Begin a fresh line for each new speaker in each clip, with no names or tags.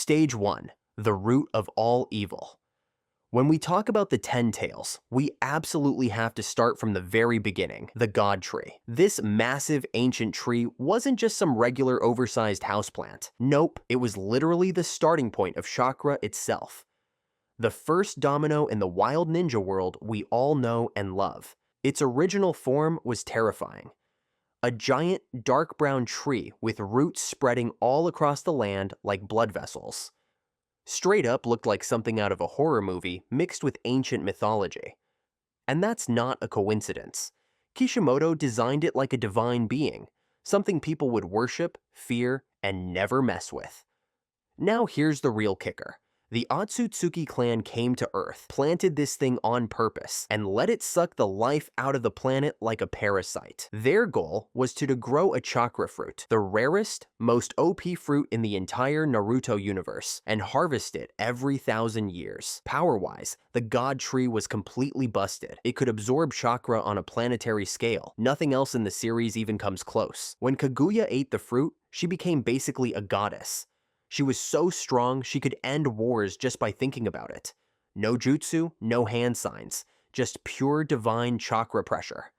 Stage 1. The root of all evil. When we talk about the Ten Tails, we absolutely have to start from the very beginning, the God Tree. This massive ancient tree wasn't just some regular oversized houseplant. Nope, it was literally the starting point of chakra itself. The first domino in the wild ninja world we all know and love. Its original form was terrifying. A giant dark brown tree with roots spreading all across the land like blood vessels. Straight up looked like something out of a horror movie mixed with ancient mythology. And that's not a coincidence. Kishimoto designed it like a divine being, something people would worship, fear, and never mess with. Now here's the real kicker. The Otsutsuki clan came to Earth, planted this thing on purpose, and let it suck the life out of the planet like a parasite. Their goal was to grow a chakra fruit, the rarest, most OP fruit in the entire Naruto universe, and harvest it every 1,000 years. Power-wise, the God Tree was completely busted. It could absorb chakra on a planetary scale. Nothing else in the series even comes close. When Kaguya ate the fruit, she became basically a goddess. She was so strong she could end wars just by thinking about it. No jutsu, no hand signs, just pure divine chakra pressure.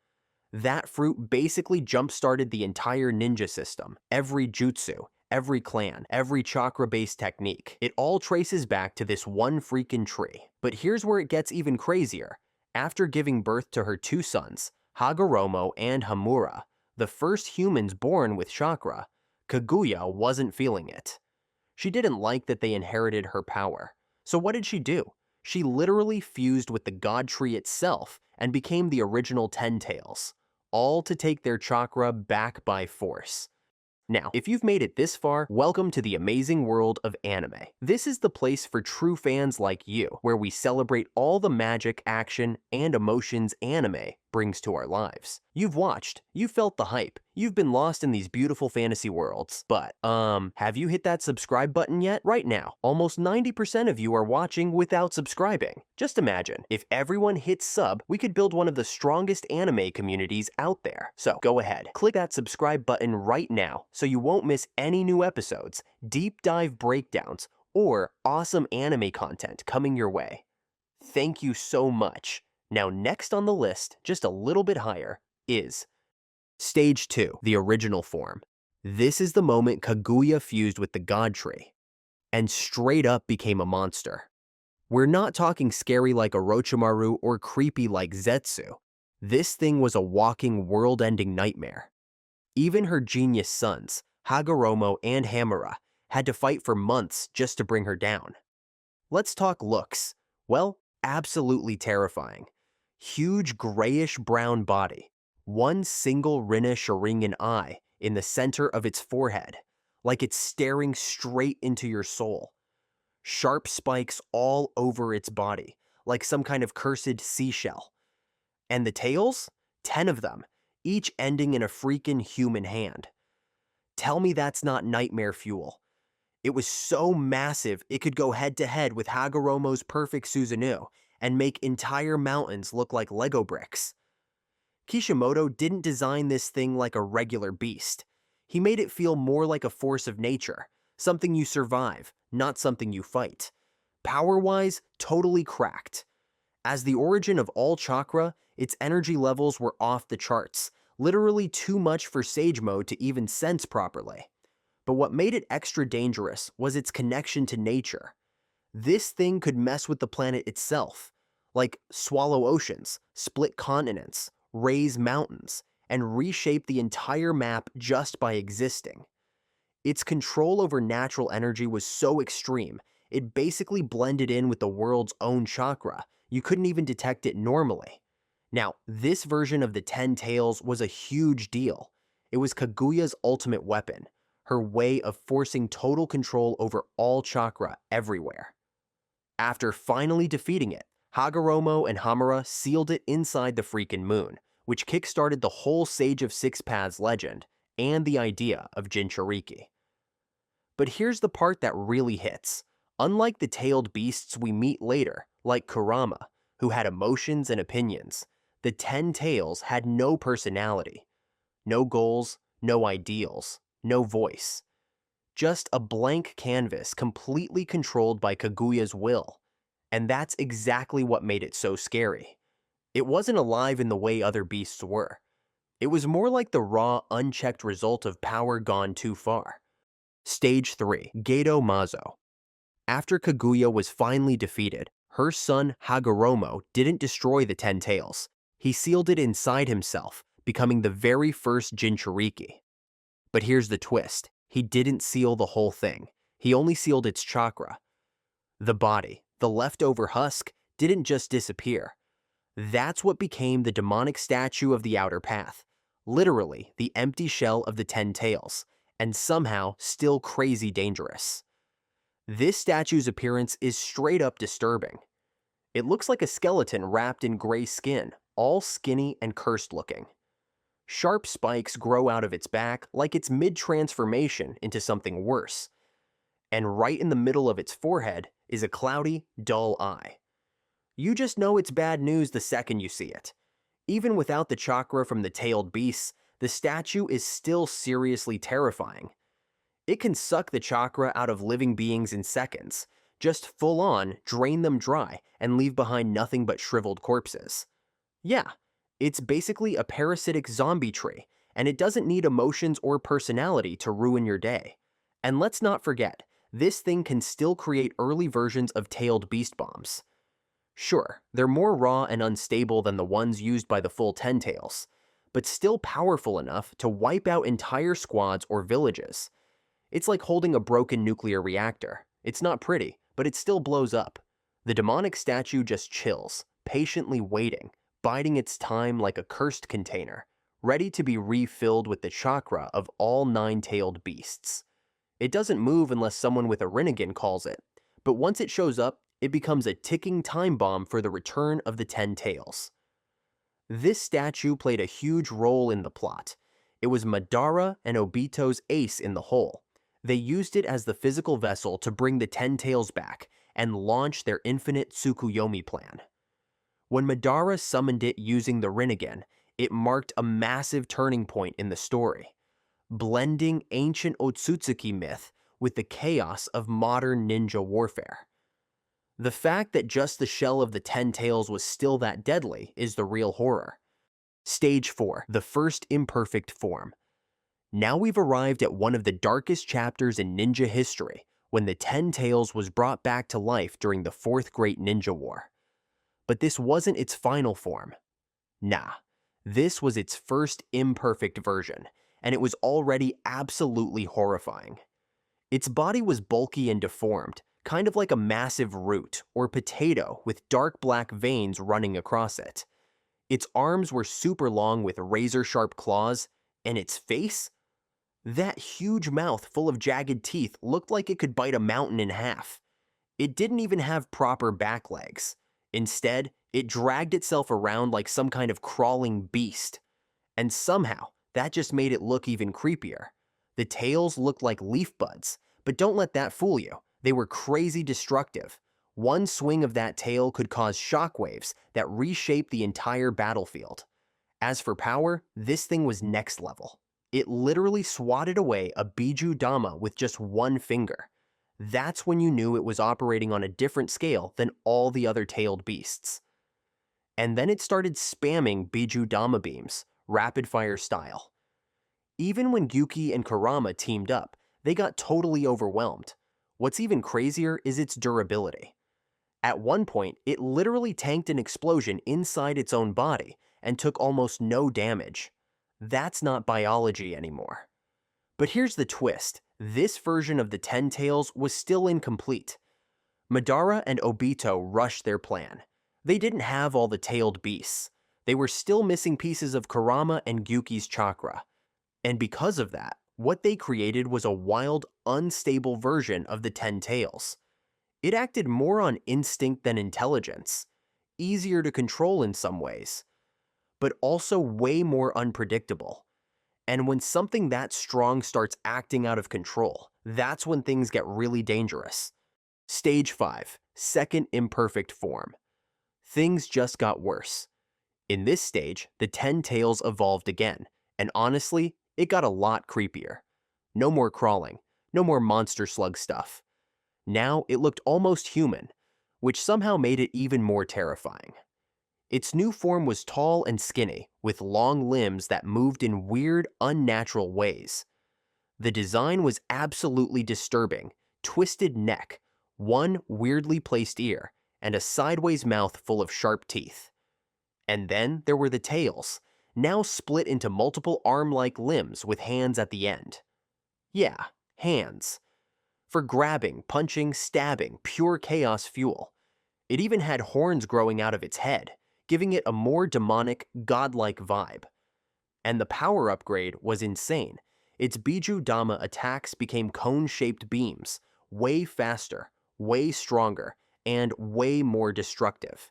That fruit basically jump-started the entire ninja system. Every jutsu, every clan, every chakra-based technique. It all traces back to this one freaking tree. But here's where it gets even crazier. After giving birth to her two sons, Hagoromo and Hamura, the first humans born with chakra, Kaguya wasn't feeling it. She didn't like that they inherited her power. So what did she do? She literally fused with the God Tree itself and became the original Ten Tails, all to take their chakra back by force. Now, if you've made it this far, welcome to the amazing world of anime. This is the place for true fans like you, where we celebrate all the magic, action, and emotions anime brings to our lives. You've watched, you've felt the hype, you've been lost in these beautiful fantasy worlds, but, have you hit that subscribe button yet? Right now, almost 90% of you are watching without subscribing. Just imagine, if everyone hits sub, we could build one of the strongest anime communities out there. So, go ahead, click that subscribe button right now so you won't miss any new episodes, deep dive breakdowns, or awesome anime content coming your way. Thank you so much. Now next on the list, just a little bit higher, is Stage 2, the original form. This is the moment Kaguya fused with the God Tree, and straight up became a monster. We're not talking scary like Orochimaru or creepy like Zetsu. This thing was a walking world-ending nightmare. Even her genius sons, Hagoromo and Hamura, had to fight for months just to bring her down. Let's talk looks. Well, absolutely terrifying. Huge grayish-brown body, one single Rinne Sharingan eye in the center of its forehead, like it's staring straight into your soul. Sharp spikes all over its body, like some kind of cursed seashell. And the tails? 10 of them, each ending in a freaking human hand. Tell me that's not nightmare fuel. It was so massive it could go head-to-head with Hagoromo's perfect Susanoo and make entire mountains look like Lego bricks. Kishimoto didn't design this thing like a regular beast. He made it feel more like a force of nature, something you survive, not something you fight. Power-wise, totally cracked. As the origin of all chakra, its energy levels were off the charts, literally too much for Sage Mode to even sense properly. But what made it extra dangerous was its connection to nature. This thing could mess with the planet itself, like swallow oceans, split continents, raise mountains, and reshape the entire map just by existing. Its control over natural energy was so extreme, it basically blended in with the world's own chakra. You couldn't even detect it normally. Now, this version of the Ten Tails was a huge deal. It was Kaguya's ultimate weapon, her way of forcing total control over all chakra everywhere. After finally defeating it, Hagoromo and Hamura sealed it inside the freaking moon, which kickstarted the whole Sage of Six Paths legend and the idea of Jinchuriki. But here's the part that really hits. Unlike the tailed beasts we meet later, like Kurama, who had emotions and opinions, the Ten Tails had no personality. No goals, no ideals, no voice. just a blank canvas completely controlled by Kaguya's will. And that's exactly what made it so scary. It wasn't alive in the way other beasts were. It was more like the raw, unchecked result of power gone too far. Stage 3. Gedo Mazo. After Kaguya was finally defeated, her son Hagoromo didn't destroy the Ten Tails. He sealed it inside himself, becoming the very first Jinchuriki. But here's the twist. He didn't seal the whole thing. He only sealed its chakra. The body, the leftover husk, didn't just disappear. That's what became the demonic statue of the Outer Path. Literally, the empty shell of the Ten Tails, and somehow still crazy dangerous. This statue's appearance is straight up disturbing. It looks like a skeleton wrapped in gray skin, all skinny and cursed looking. Sharp spikes grow out of its back like it's mid-transformation into something worse. And right in the middle of its forehead is a cloudy, dull eye. You just know it's bad news the second you see it. Even without the chakra from the tailed beasts, the statue is still seriously terrifying. It can suck the chakra out of living beings in seconds, just full on drain them dry and leave behind nothing but shriveled corpses. Yeah, it's basically a parasitic zombie tree, and it doesn't need emotions or personality to ruin your day. And let's not forget, this thing can still create early versions of tailed beast bombs. Sure, they're more raw and unstable than the ones used by the full Ten Tails, but still powerful enough to wipe out entire squads or villages. It's like holding a broken nuclear reactor. It's not pretty, but it still blows up. The demonic statue just chills, patiently waiting, biding its time like a cursed container, ready to be refilled with the chakra of all nine-tailed beasts. It doesn't move unless someone with a Rinnegan calls it, but once it shows up, it becomes a ticking time bomb for the return of the Ten Tails. This statue played a huge role in the plot. It was Madara and Obito's ace in the hole. They used it as the physical vessel to bring the Ten Tails back and launch their infinite Tsukuyomi plan. When Madara summoned it using the Rinnegan, it marked a massive turning point in the story, blending ancient Otsutsuki myth with the chaos of modern ninja warfare. The fact that just the shell of the Ten Tails was still that deadly is the real horror. Stage 4. The first imperfect form. Now we've arrived at one of the darkest chapters in ninja history, when the Ten Tails was brought back to life during the Fourth Great Ninja War. But this wasn't its final form. Nah, this was its first imperfect version, and it was already absolutely horrifying. Its body was bulky and deformed, kind of like a massive root or potato with dark black veins running across it. Its arms were super long with razor-sharp claws, and its face? That huge mouth full of jagged teeth looked like it could bite a mountain in half. It didn't even have proper back legs. Instead, it dragged itself around like some kind of crawling beast. And somehow, that just made it look even creepier. The tails looked like leaf buds, but don't let that fool you. They were crazy destructive. One swing of that tail could cause shockwaves that reshape the entire battlefield. As for power, this thing was next level. It literally swatted away a Biju Dama with just one finger. That's when you knew it was operating on a different scale than all the other tailed beasts. And then it started spamming Biju Dama beams, rapid-fire style. Even when Gyuki and Kurama teamed up, they got totally overwhelmed. What's even crazier is its durability. At one point, it literally tanked an explosion inside its own body and took almost no damage. That's not biology anymore. But here's the twist. This version of the Ten Tails was still incomplete. Madara and Obito rushed their plan. They didn't have all the tailed beasts. They were still missing pieces of Kurama and Gyuki's chakra. And because of that, what they created was a wild, unstable version of the Ten Tails. It acted more on instinct than intelligence, easier to control in some ways, but also way more unpredictable. And when something that strong starts acting out of control, that's when things get really dangerous. Stage 5. Second imperfect form. Things just got worse. In this stage, the Ten Tails evolved again, and honestly, it got a lot creepier. No more crawling, No more monster slug stuff. Now it looked almost human, which somehow made it even more terrifying. Its new form was tall and skinny, with long limbs that moved in weird, unnatural ways. The design was absolutely disturbing: twisted neck, one weirdly placed ear, and a sideways mouth full of sharp teeth. And then there were the tails, now split into multiple arm-like limbs with hands at the end. Yeah, hands. For grabbing, punching, stabbing, pure chaos fuel. It even had horns growing out of its head, giving it a more demonic, godlike vibe. And the power upgrade was insane. Its Biju Dama attacks became cone-shaped beams, way faster, way stronger, and way more destructive.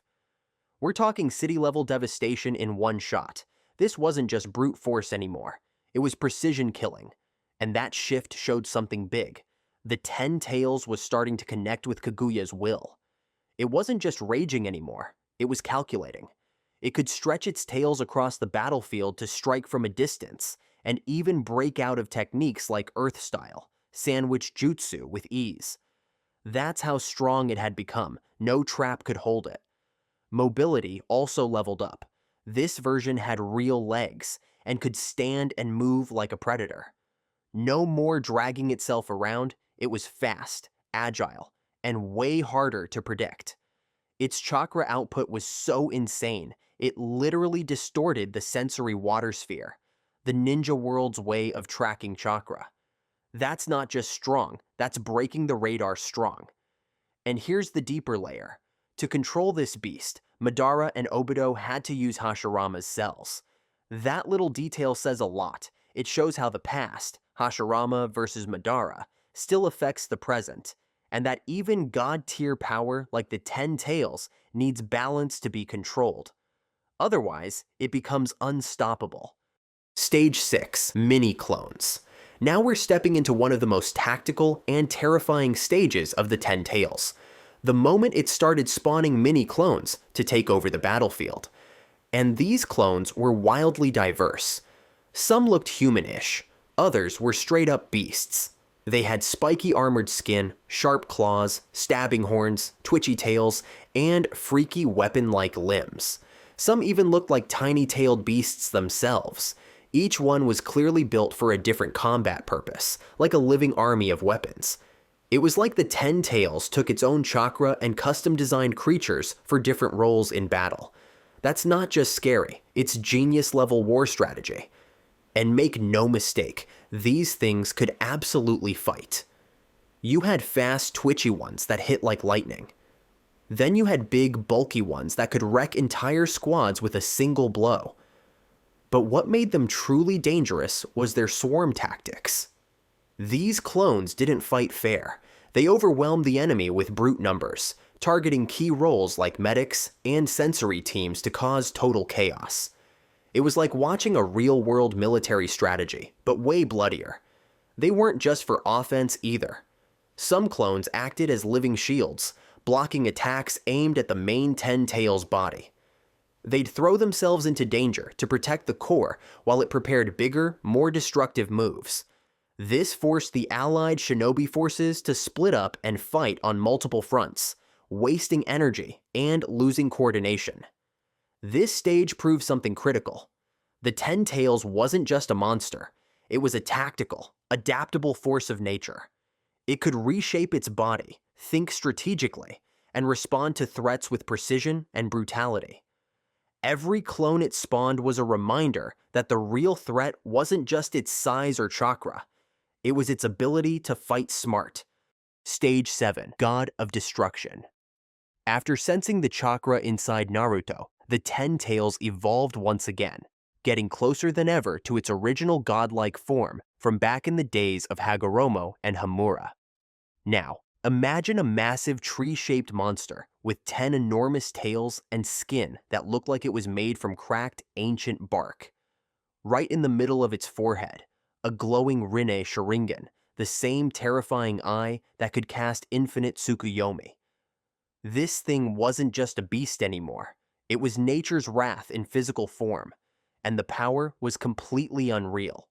We're talking city-level devastation in one shot. This wasn't just brute force anymore. It was precision killing. And that shift showed something big. The 10 Tails was starting to connect with Kaguya's will. It wasn't just raging anymore. It was calculating. It could stretch its tails across the battlefield to strike from a distance, and even break out of techniques like Earth Style, sandwich jutsu with ease. That's how strong it had become. No trap could hold it. Mobility also leveled up. This version had real legs, and could stand and move like a predator. No more dragging itself around. It was fast, agile, and way harder to predict. Its chakra output was so insane, it literally distorted the sensory water sphere, the ninja world's way of tracking chakra. That's not just strong, that's breaking the radar strong. And here's the deeper layer. To control this beast, Madara and Obito had to use Hashirama's cells. That little detail says a lot. It shows how the past, Hashirama versus Madara, still affects the present, and that even god-tier power like the 10 Tails needs balance to be controlled. Otherwise, it becomes unstoppable. Stage 6. Mini-clones. Now we're stepping into one of the most tactical and terrifying stages of the 10 Tails. The moment it started spawning mini-clones to take over the battlefield. And these clones were wildly diverse. Some looked human-ish, others were straight-up beasts. They had spiky armored skin, sharp claws, stabbing horns, twitchy tails, and freaky weapon-like limbs. Some even looked like tiny-tailed beasts themselves. Each one was clearly built for a different combat purpose, like a living army of weapons. It was like the 10 Tails took its own chakra and custom-designed creatures for different roles in battle. That's not just scary, it's genius-level war strategy. And make no mistake, these things could absolutely fight. You had fast, twitchy ones that hit like lightning. Then you had big, bulky ones that could wreck entire squads with a single blow. But what made them truly dangerous was their swarm tactics. These clones didn't fight fair. They overwhelmed the enemy with brute numbers, targeting key roles like medics and sensory teams to cause total chaos. It was like watching a real-world military strategy, but way bloodier. They weren't just for offense either. Some clones acted as living shields, blocking attacks aimed at the main 10 Tails body. They'd throw themselves into danger to protect the core while it prepared bigger, more destructive moves. This forced the allied shinobi forces to split up and fight on multiple fronts, wasting energy and losing coordination. This stage proved something critical. The 10 Tails wasn't just a monster, it was a tactical, adaptable force of nature. It could reshape its body, think strategically, and respond to threats with precision and brutality. Every clone it spawned was a reminder that the real threat wasn't just its size or chakra, it was its ability to fight smart. Stage 7. God of Destruction. After sensing the chakra inside Naruto, the 10 Tails evolved once again, getting closer than ever to its original godlike form from back in the days of Hagoromo and Hamura. Now, imagine a massive tree-shaped monster with 10 enormous tails and skin that looked like it was made from cracked, ancient bark. Right in the middle of its forehead, a glowing Rinne Sharingan, the same terrifying eye that could cast infinite Tsukuyomi. This thing wasn't just a beast anymore. It was nature's wrath in physical form, and the power was completely unreal.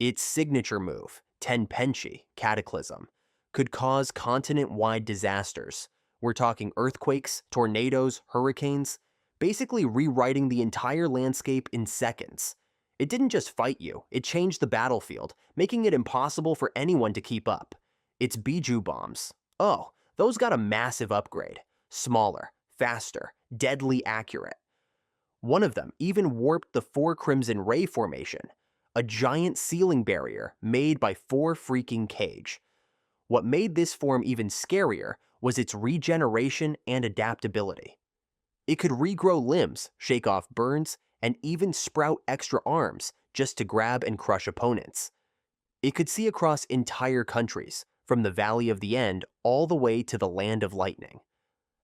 Its signature move, Tenpenchi, cataclysm, could cause continent-wide disasters. We're talking earthquakes, tornadoes, hurricanes, basically rewriting the entire landscape in seconds. It didn't just fight you, it changed the battlefield, making it impossible for anyone to keep up. It's Biju bombs. Oh, those got a massive upgrade. Smaller, faster, deadly accurate. One of them even warped the 4 Crimson Ray formation, a giant ceiling barrier made by 4 freaking Cage. What made this form even scarier was its regeneration and adaptability. It could regrow limbs, shake off burns, and even sprout extra arms just to grab and crush opponents. It could see across entire countries, from the Valley of the End all the way to the Land of Lightning.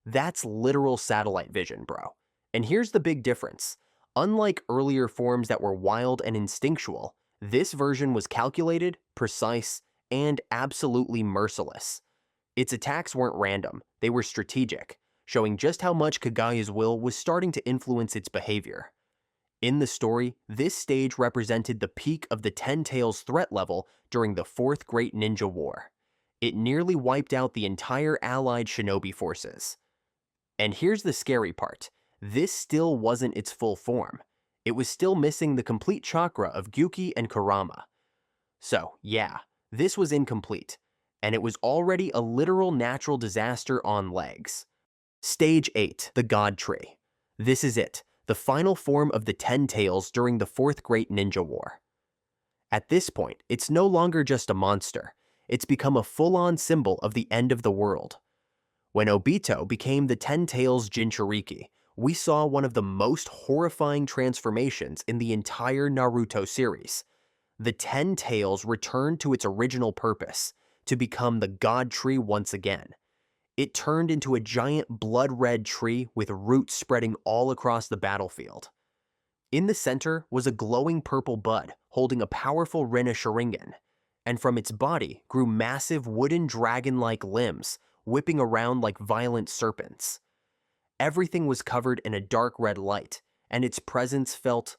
That's literal satellite vision, bro. And here's the big difference. Unlike earlier forms that were wild and instinctual, this version was calculated, precise, and absolutely merciless. Its attacks weren't random, they were strategic, showing just how much Kagaya's will was starting to influence its behavior. In the story, this stage represented the peak of the Ten Tails threat level during the Fourth Great Ninja War. It nearly wiped out the entire allied shinobi forces. And here's the scary part. This still wasn't its full form. It was still missing the complete chakra of Gyuki and Kurama. So, yeah, this was incomplete, and it was already a literal natural disaster on legs. Stage 8, the God Tree. This is it, the final form of the Ten Tails during the Fourth Great Ninja War. At this point, it's no longer just a monster. It's become a full-on symbol of the end of the world. When Obito became the Ten Tails Jinchuriki, we saw one of the most horrifying transformations in the entire Naruto series. The Ten Tails returned to its original purpose, to become the God Tree once again. It turned into a giant blood-red tree with roots spreading all across the battlefield. In the center was a glowing purple bud holding a powerful Rinna Sharingan, and from its body grew massive wooden dragon-like limbs, whipping around like violent serpents. Everything was covered in a dark red light, and its presence felt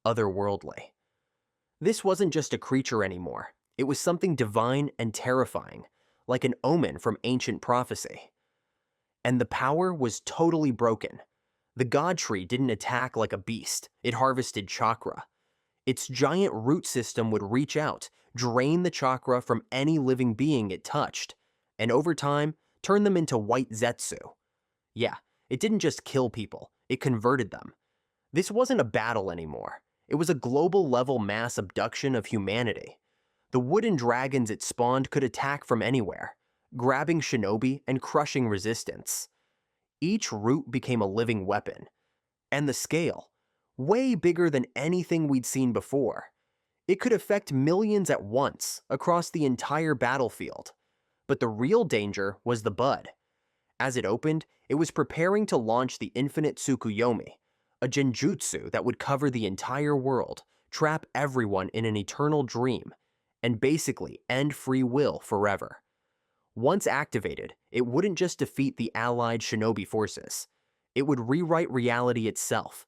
otherworldly. This wasn't just a creature anymore. It was something divine and terrifying, like an omen from ancient prophecy. And the power was totally broken. The God Tree didn't attack like a beast, it harvested chakra. Its giant root system would reach out, drain the chakra from any living being it touched, and over time, turn them into white Zetsu. Yeah, it didn't just kill people, it converted them. This wasn't a battle anymore. It was a global-level mass abduction of humanity. The wooden dragons it spawned could attack from anywhere, grabbing shinobi and crushing resistance. Each root became a living weapon. And the scale, way bigger than anything we'd seen before. It could affect millions at once, across the entire battlefield. But the real danger was the bud. As it opened, it was preparing to launch the Infinite Tsukuyomi, a genjutsu that would cover the entire world, trap everyone in an eternal dream, and basically end free will forever. Once activated, it wouldn't just defeat the allied shinobi forces. It would rewrite reality itself.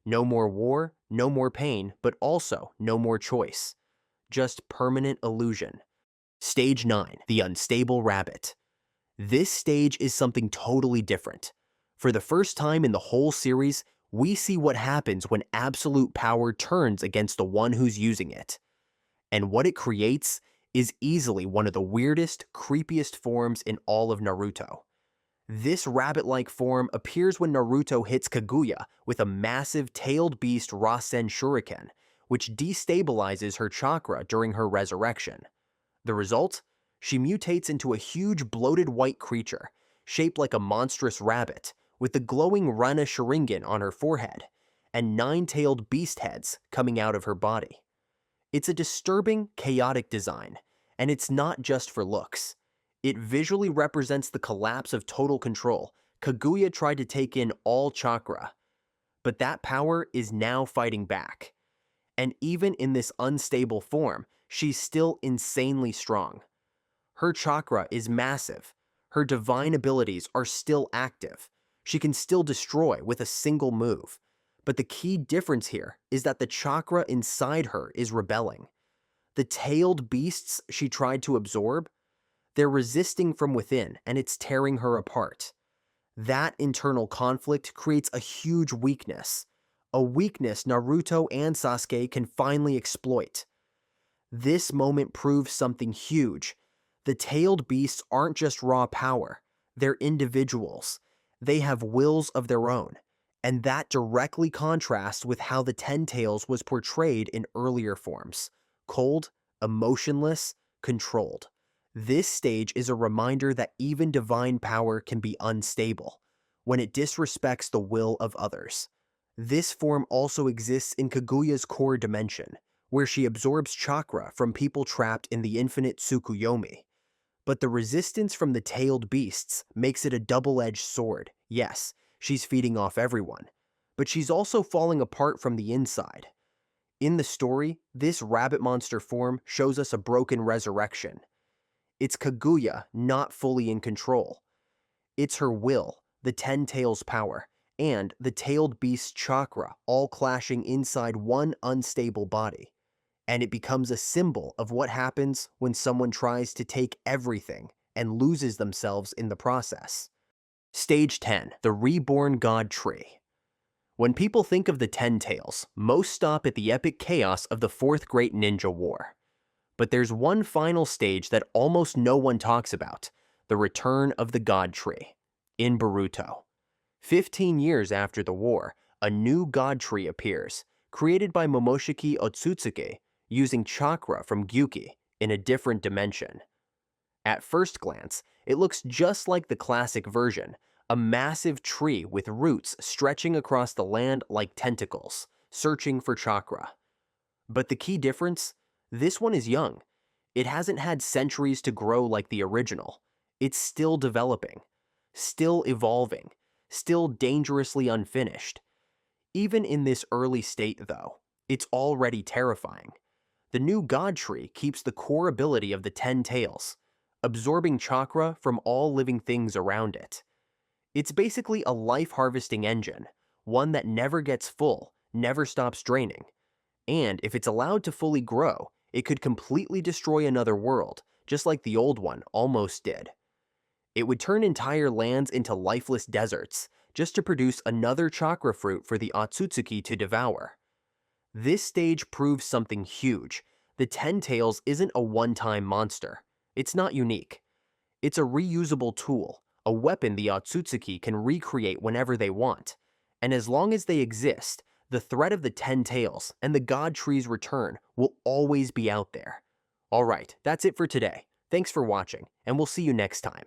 No more war, no more pain, but also no more choice. Just permanent illusion. Stage 9, the Unstable Rabbit. This stage is something totally different. For the first time in the whole series, we see what happens when absolute power turns against the one who's using it. And what it creates is easily one of the weirdest, creepiest forms in all of Naruto. This rabbit-like form appears when Naruto hits Kaguya with a massive tailed beast Rasen Shuriken, which destabilizes her chakra during her resurrection. The result? She mutates into a huge bloated white creature, shaped like a monstrous rabbit, with the glowing Rana Sharingan on her forehead, and 9-tailed beast heads coming out of her body. It's a disturbing, chaotic design, and it's not just for looks. It visually represents the collapse of total control. Kaguya tried to take in all chakra, but that power is now fighting back. And even in this unstable form, she's still insanely strong. Her chakra is massive. Her divine abilities are still active. She can still destroy with a single move. But the key difference here is that the chakra inside her is rebelling. The tailed beasts she tried to absorb, they're resisting from within, and it's tearing her apart. That internal conflict creates a huge weakness. A weakness Naruto and Sasuke can finally exploit. This moment proves something huge. The tailed beasts aren't just raw power, they're individuals. They have wills of their own, and that directly contrasts with how the Ten Tails was portrayed in earlier forms. Cold, emotionless, controlled. This stage is a reminder that even divine power can be unstable when it disrespects the will of others. This form also exists in Kaguya's core dimension, where she absorbs chakra from people trapped in the infinite Tsukuyomi. But the resistance from the tailed beasts makes it a double-edged sword. Yes, she's feeding off everyone, but she's also falling apart from the inside. In the story, this rabbit monster form shows us a broken resurrection. It's Kaguya not fully in control. It's her will, the Ten Tails power, and the tailed beast's chakra all clashing inside one unstable body. And it becomes a symbol of what happens when someone tries to take everything and loses themselves in the process. Stage 10. The Reborn God Tree. When people think of the Ten Tails, most stop at the epic chaos of the Fourth Great Ninja War. But there's one final stage that almost no one talks about, the return of the God Tree, in Boruto. 15 years after the war, a new God Tree appears, created by Momoshiki Otsutsuki, using chakra from Gyuki in a different dimension. At first glance, it looks just like the classic version, a massive tree with roots stretching across the land like tentacles, searching for chakra. But the key difference? This one is young. It hasn't had centuries to grow like the original. It's still developing, still evolving, still dangerously unfinished. Even in this early state, though, it's already terrifying. The new God Tree keeps the core ability of the Ten Tails, absorbing chakra from all living things around it. It's basically a life-harvesting engine, one that never gets full, never stops draining. And if it's allowed to fully grow, it could completely destroy another world, just like the old one almost did. It would turn entire lands into lifeless deserts, just to produce another chakra fruit for the Otsutsuki to devour. This stage proves something huge. The Ten Tails isn't a one-time monster. It's not unique. It's a reusable tool, a weapon the Otsutsuki can recreate whenever they want. And as long as they exist, the threat of the Ten Tails and the God Tree's return will always be out there. Alright, that's it for today. Thanks for watching, and we'll see you next time.